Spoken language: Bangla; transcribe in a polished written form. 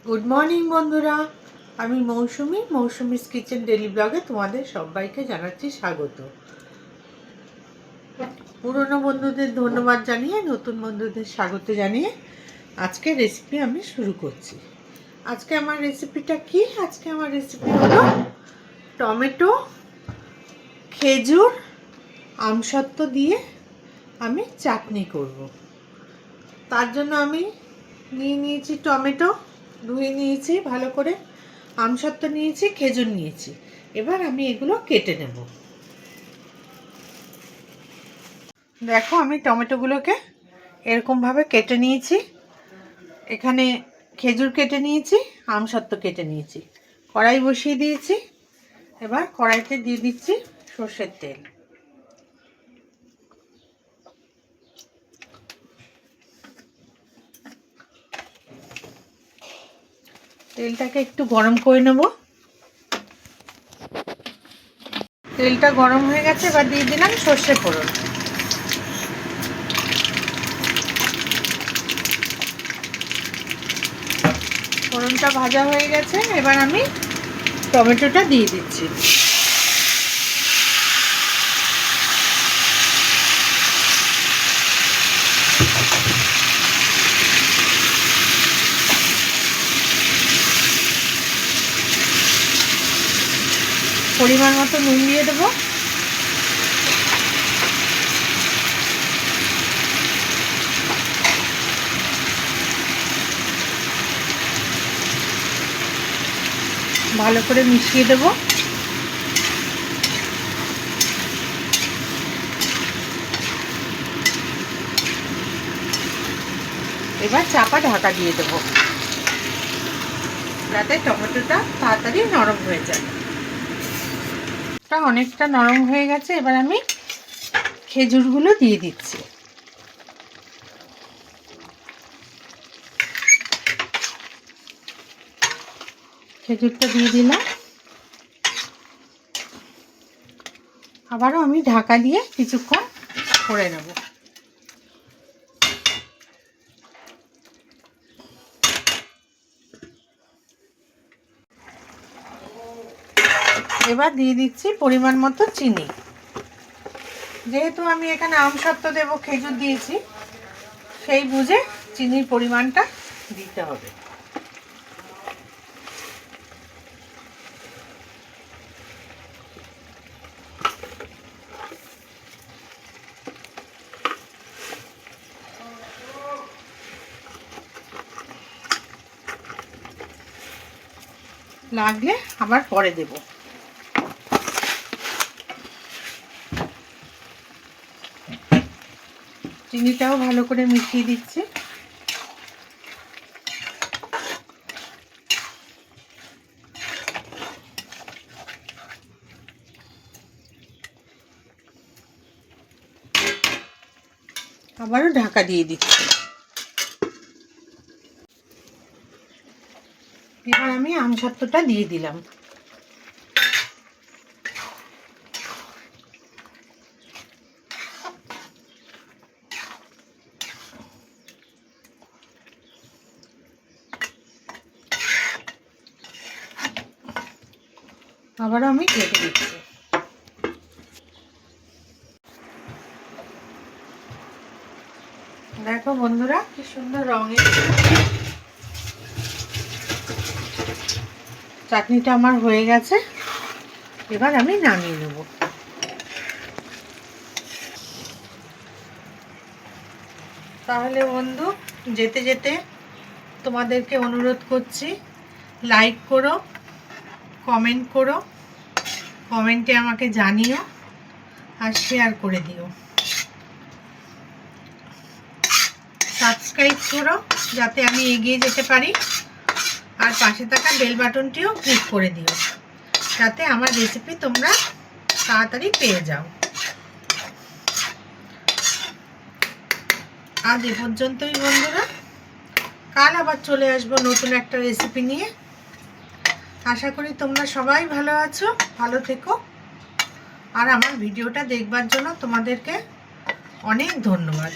গুড মর্নিং বন্ধুরা, আমি মৌসুমিস কিচেন ডেলি ব্লগে তোমাদের সবাইকে জানাচ্ছি স্বাগত। পুরনো বন্ধুদের ধন্যবাদ জানিয়ে নতুন বন্ধুদের স্বাগত জানিয়ে আজকে রেসিপি আমি শুরু করছি। আজকে আমার রেসিপিটা কি? আজকে আমার রেসিপি হলো টমেটো, খেজুর, আমসত্ত্ব দিয়ে আমি চাটনি করব। তার জন্য আমি নিয়েছি টমেটো, ধুয়ে নিয়েছি ভালো করে, আমসত্ত্ব নিয়েছি, খেজুর নিয়েছি। এবার আমি এগুলো কেটে নেব। দেখো, আমি টমেটোগুলোকে এরকমভাবে কেটে নিয়েছি। এখানে খেজুর কেটে নিয়েছি, আমসত্ত্ব কেটে নিয়েছি। কড়াই বসিয়ে দিয়েছি। এবার কড়াইতে দিয়ে দিচ্ছি সর্ষের তেল। তেলটাকে একটু গরম করে নেব। তেলটা গরম হয়ে গেছে, এবার দিয়ে দিলাম সর্ষে ফোড়ন। ফোড়নটা ভাজা হয়ে গেছে, এবার আমি টমেটোটা দিয়ে দিচ্ছি। পরিমাণ মতো নুন দিয়ে দেবো। ভালো করে মিশিয়ে দেবো। এবার চাপা ঢাকা দিয়ে দেবো যাতে টমেটোটা তাড়াতাড়ি নরম হয়ে যায়। অনেকটা নরম হয়ে গেছে, এবার আমি খেজুরগুলো দিয়ে দিচ্ছি। খেজুরটা দিয়ে দিলাম। আবারও আমি ঢাকা দিয়ে কিছুক্ষণ করে নেব। এবার দিয়ে দিচ্ছি পরিমাণ মতো চিনি। যেহেতু আমি এখানে আমসত্ত্ব দেব, খেজুর দিয়েছি, সেই বুঝে চিনির পরিমাণটা দিতে হবে। লাগলে আবার পরে দেব। চিনিটাও ভালো করে মিশিয়ে দিচ্ছি। আবারও ঢাকা দিয়ে দিচ্ছি। এবার আমি আমসত্ত্বটা দিয়ে দিলাম। আবারও আমি কেটে দিচ্ছি। দেখো বন্ধুরা, কি সুন্দর রঙের চাটনিটা আমার হয়ে গেছে। এবার আমি নামিয়ে নেব। তাহলে বন্ধু, যেতে যেতে তোমাদেরকে অনুরোধ করছি, লাইক করো, কমেন্ট করো, কমেন্টে আমাকে জানিও, আর শেয়ার করে দিও। সাবস্ক্রাইব করো যাতে আমি এগিয়ে যেতে পারি, আর পাশে থাকা বেল বাটনটিও ক্লিক করে দিও যাতে আমার রেসিপি তোমরা তাড়াতাড়ি পেয়ে যাও। আজ এ পর্যন্তই বন্ধুরা, কাল আবার চলে আসবো নতুন একটা রেসিপি নিয়ে। আশা করি তোমরা সবাই ভালো আছো, ভালো থেকো। আর আমার ভিডিওটা দেখবার জন্য তোমাদেরকে অনেক ধন্যবাদ।